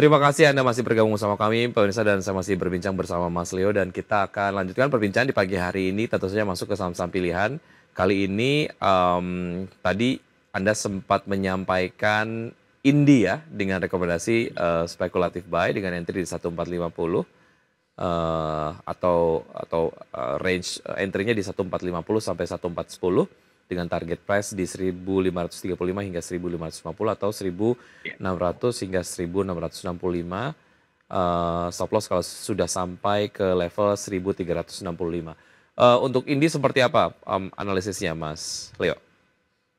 Terima kasih Anda masih bergabung sama kami, pemirsa, dan saya masih berbincang bersama Mas Leo, dan kita akan lanjutkan perbincangan di pagi hari ini, tentu saja masuk ke saham-saham pilihan. Kali ini tadi Anda sempat menyampaikan Indi ya, dengan rekomendasi spekulatif buy dengan entry di 1450 atau range entry-nya di 1450 sampai 1410 dengan target price di 1535 hingga 1550 atau Ya. 1600 hingga 1665. Stop loss kalau sudah sampai ke level 1365. Untuk Indi seperti apa analisisnya Mas Leo?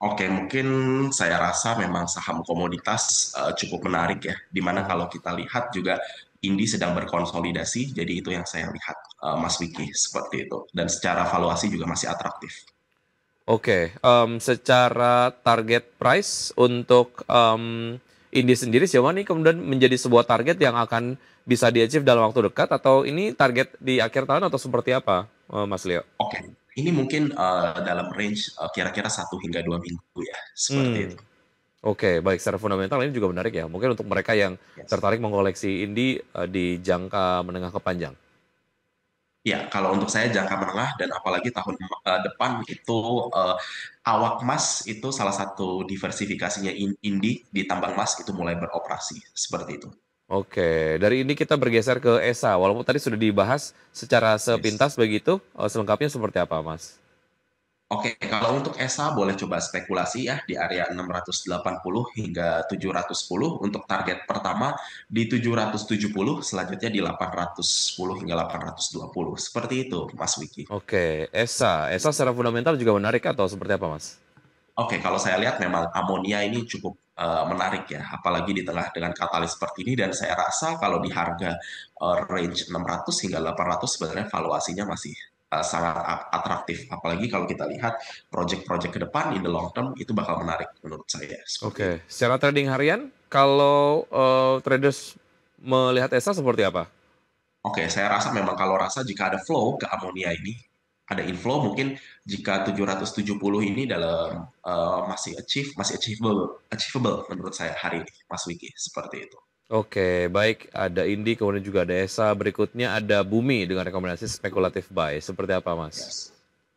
Oke, mungkin saya rasa memang saham komoditas cukup menarik ya. Dimana Mhm. kalau kita lihat juga Indi sedang berkonsolidasi, jadi itu yang saya lihat, Mas Wiki, seperti itu. Dan secara valuasi juga masih atraktif. Oke, secara target price untuk Indi sendiri sejauh mana ini kemudian menjadi sebuah target yang akan bisa di-achieve dalam waktu dekat, atau ini target di akhir tahun atau seperti apa, Mas Leo? Oke, ini mungkin dalam range kira-kira 1 hingga 2 minggu ya, seperti Hmm, itu. oke, baik, secara fundamental ini juga menarik ya. Mungkin untuk mereka yang Yes. tertarik mengoleksi Indi di jangka menengah ke panjang. Ya, kalau untuk saya jangka menengah dan apalagi tahun depan itu eh, awak emas itu salah satu diversifikasinya Indi di tambang emas itu mulai beroperasi seperti itu. Oke, dari ini kita bergeser ke ESA. Walaupun tadi sudah dibahas secara Yes. sepintas begitu, selengkapnya seperti apa, Mas? Oke, kalau untuk ESA boleh coba spekulasi ya di area 680 hingga 710 untuk target pertama di 770, selanjutnya di 810 hingga 820. Seperti itu, Mas Wiki. Oke, ESA. ESA secara fundamental juga menarik atau seperti apa, Mas? Oke, kalau saya lihat memang amonia ini cukup menarik ya, apalagi di tengah dengan katalis seperti ini, dan saya rasa kalau di harga range 600 hingga 800 sebenarnya valuasinya masih sangat atraktif, apalagi kalau kita lihat project-project ke depan in the long term itu bakal menarik menurut saya seperti itu. Oke, secara trading harian, kalau traders melihat ESA seperti apa? Oke, saya rasa memang kalau rasa jika ada flow ke amonia ini, ada inflow mungkin jika 770 ini dalam masih achievable menurut saya hari ini, Mas Wiki, seperti itu. Oke, baik. Ada Indi, kemudian juga ada ESA. Berikutnya ada Bumi dengan rekomendasi spekulatif buy. Seperti apa, Mas? Yes.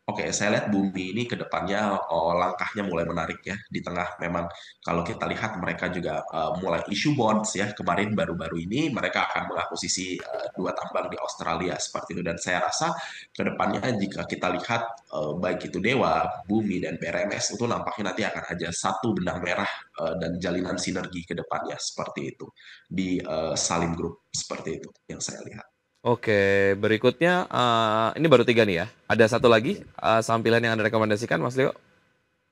Oke, saya lihat Bumi ini ke depannya langkahnya mulai menarik ya. Di tengah memang kalau kita lihat mereka juga mulai issue bonds ya. Kemarin baru-baru ini mereka akan mengakuisisi dua tambang di Australia seperti itu. Dan saya rasa ke depannya jika kita lihat baik itu Dewa, Bumi, dan BRMS itu nampaknya nanti akan ada satu benang merah dan jalinan sinergi ke depannya seperti itu. Di Salim Group seperti itu yang saya lihat. Oke, berikutnya ini baru tiga nih ya. Ada satu lagi saham pilihan yang Anda rekomendasikan, Mas Leo?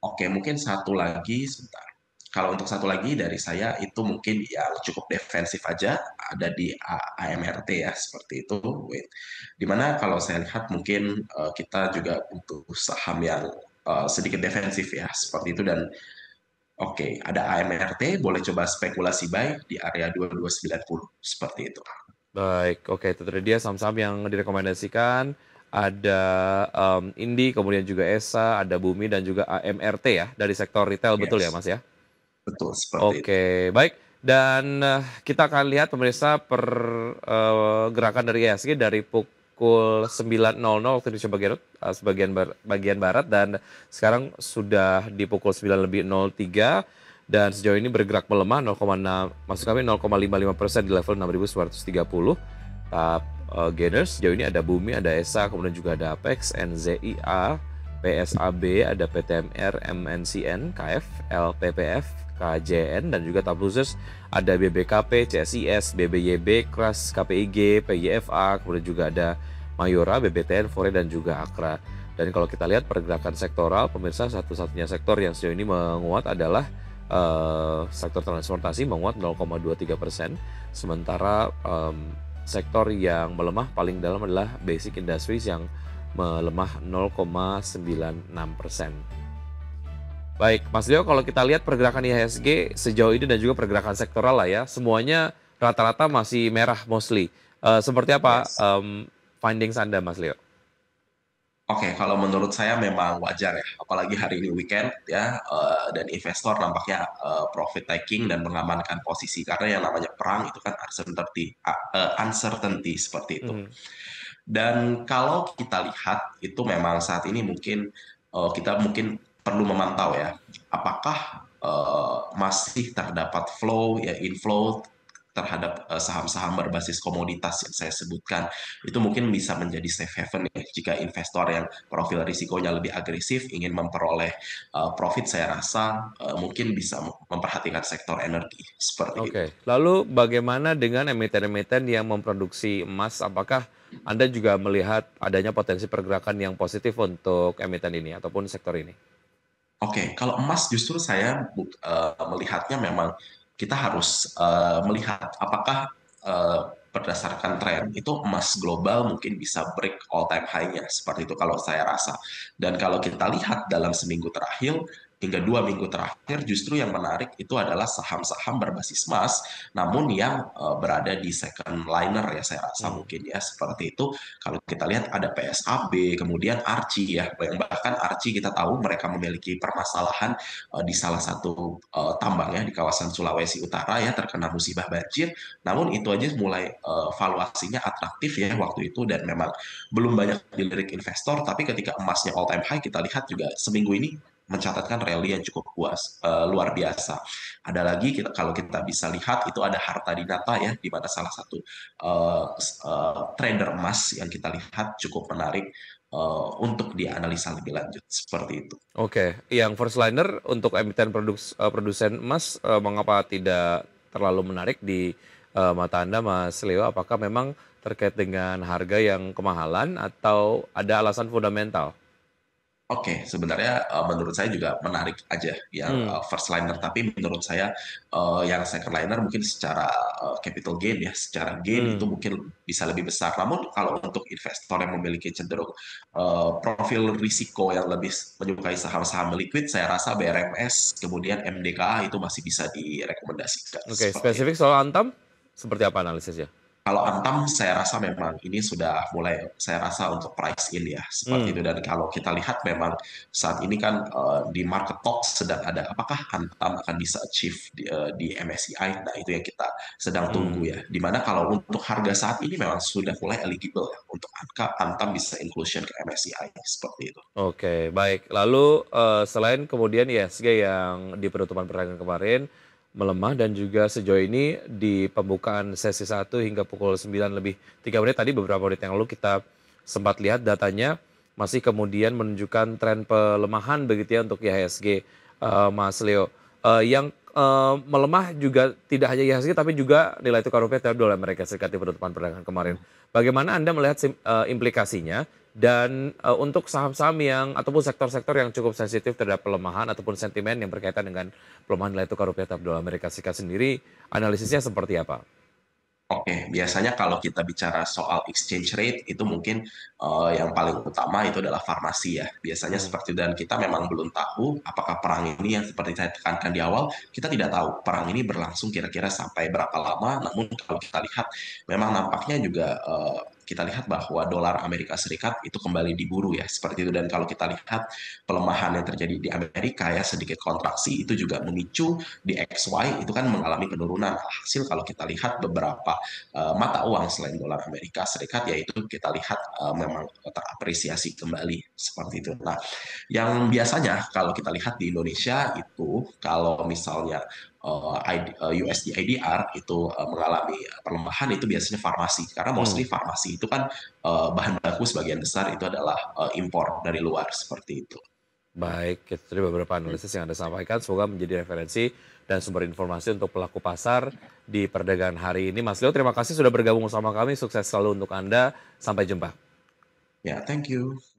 Oke, mungkin satu lagi sebentar. Kalau untuk satu lagi dari saya itu mungkin yang cukup defensif aja ada di AMRT ya seperti itu. Wait. Dimana kalau saya lihat mungkin kita juga butuh saham yang sedikit defensif ya seperti itu dan oke ada AMRT boleh coba spekulasi buy di area 2290 seperti itu. Baik, oke, itu tadi dia saham-saham yang direkomendasikan. Ada Indi, kemudian juga ESA, ada Bumi, dan juga AMRT ya, dari sektor retail, betul ya Yes, Mas ya? betul seperti itu. Oke, baik. Dan kita akan lihat pemirsa pergerakan dari IHSG dari pukul 9.00 waktu Indonesia bagian, bagian barat, dan sekarang sudah di pukul 9:03, dan sejauh ini bergerak melemah 0,6, maksud kami 0,55% di level 6.930. Tahap gainers sejauh ini ada Bumi, ada ESA, kemudian juga ada Apex, NZIA, PSAB, ada PTMR, MNCN, KF, LPPF, KJN, dan juga tab losers ada BBKP, CSIS, BBYB, KRAS, KPIG, PYFA, kemudian juga ada Mayora, BBTN, Fore, dan juga Akra. Dan kalau kita lihat pergerakan sektoral, pemirsa, satu-satunya sektor yang sejauh ini menguat adalah sektor transportasi, menguat 0,23%, sementara sektor yang melemah paling dalam adalah basic industries yang melemah 0,96%. Baik, Mas Leo, kalau kita lihat pergerakan IHSG sejauh ini dan juga pergerakan sektoral lah ya, semuanya rata-rata masih merah mostly. Seperti apa Yes. findings Anda, Mas Leo? Oke, kalau menurut saya memang wajar ya, apalagi hari ini weekend ya, dan investor nampaknya profit taking dan mengamankan posisi karena yang namanya perang itu kan uncertainty seperti itu. Mhm. Dan kalau kita lihat itu memang saat ini mungkin kita mungkin perlu memantau ya, apakah masih terdapat flow ya inflow terhadap saham-saham berbasis komoditas yang saya sebutkan itu mungkin bisa menjadi safe haven ya jika investor yang profil risikonya lebih agresif ingin memperoleh profit saya rasa mungkin bisa memperhatikan sektor energi seperti itu. Oke, lalu bagaimana dengan emiten-emiten yang memproduksi emas? Apakah Anda juga melihat adanya potensi pergerakan yang positif untuk emiten ini ataupun sektor ini? Oke, kalau emas justru saya melihatnya memang kita harus melihat apakah eh, berdasarkan tren itu emas global mungkin bisa break all time high-nya seperti itu kalau saya rasa. Dan kalau kita lihat dalam seminggu terakhir hingga 2 minggu terakhir justru yang menarik itu adalah saham-saham berbasis emas namun yang berada di second liner ya saya rasa Hmm. mungkin ya seperti itu. Kalau kita lihat ada PSAB, kemudian Archie ya, yang bahkan Archie kita tahu mereka memiliki permasalahan di salah satu tambang ya di kawasan Sulawesi Utara ya terkena musibah banjir. Namun itu aja mulai valuasinya atraktif ya waktu itu dan memang belum banyak dilirik investor. Tapi ketika emasnya all time high kita lihat juga seminggu ini mencatatkan rally yang cukup puas luar biasa. Ada lagi kalau kita bisa lihat itu ada Harta Dinata ya di mana salah satu uh, trader emas yang kita lihat cukup menarik untuk dianalisa lebih lanjut seperti itu. Oke, yang first liner untuk emiten produsen emas, mengapa tidak terlalu menarik di mata Anda, Mas Leo? Apakah memang terkait dengan harga yang kemahalan atau ada alasan fundamental? Oke, sebenarnya menurut saya juga menarik aja yang Hmm. first liner, tapi menurut saya yang second liner mungkin secara capital gain ya, secara gain itu Hmm. mungkin bisa lebih besar. Namun kalau untuk investor yang memiliki cenderung profil risiko yang lebih menyukai saham-saham liquid, saya rasa BRMS kemudian MDKA itu masih bisa direkomendasikan Oke, seperti itu. spesifik soal Antam, seperti apa analisisnya? Kalau Antam, saya rasa memang ini sudah mulai, saya rasa untuk price in ya, seperti Hmm. itu. Dan kalau kita lihat memang saat ini kan di market talk sedang ada, apakah Antam akan bisa achieve di MSCI? Nah, itu yang kita sedang tunggu Hmm. ya. Dimana kalau untuk harga saat ini memang sudah mulai eligible ya, untuk angka Antam bisa inclusion ke MSCI, seperti itu. Oke, baik. Lalu, selain kemudian IHSG yang di penutupan perdagangan kemarin melemah dan juga sejauh ini di pembukaan sesi 1 hingga pukul 9 lebih 3 menit tadi beberapa menit yang lalu kita sempat lihat datanya masih kemudian menunjukkan tren pelemahan begitu ya untuk IHSG, Mas Leo. Yang, melemah juga tidak hanya IHSG tapi juga nilai tukar rupiah terhadap dolar Amerika Serikat di penutupan perdagangan kemarin. Bagaimana Anda melihat implikasinya? Dan, untuk saham-saham yang ataupun sektor-sektor yang cukup sensitif terhadap pelemahan ataupun sentimen yang berkaitan dengan pelemahan nilai tukar rupiah terhadap dolar Amerika Serikat sendiri, analisisnya seperti apa? Oke, biasanya kalau kita bicara soal exchange rate itu mungkin yang paling utama itu adalah farmasi ya. Biasanya Mhm. seperti dan kita memang belum tahu apakah perang ini yang seperti saya tekankan di awal, kita tidak tahu perang ini berlangsung kira-kira sampai berapa lama. Namun kalau kita lihat memang nampaknya juga kita lihat bahwa dolar Amerika Serikat itu kembali diburu ya seperti itu dan kalau kita lihat pelemahan yang terjadi di Amerika ya sedikit kontraksi itu juga memicu di XY itu kan mengalami penurunan. Hasil kalau kita lihat beberapa mata uang selain dolar Amerika Serikat yaitu kita lihat memang terapresiasi kembali seperti itu. Nah, yang biasanya kalau kita lihat di Indonesia itu kalau misalnya USD IDR itu mengalami perlemahan itu biasanya farmasi karena Mmm, mostly farmasi itu kan bahan baku sebagian besar itu adalah impor dari luar seperti itu. baik, itu tadi beberapa analisis yang Anda sampaikan, semoga menjadi referensi dan sumber informasi untuk pelaku pasar di perdagangan hari ini. Mas Leo, terima kasih sudah bergabung bersama kami, sukses selalu untuk Anda, sampai jumpa. Ya, thank you.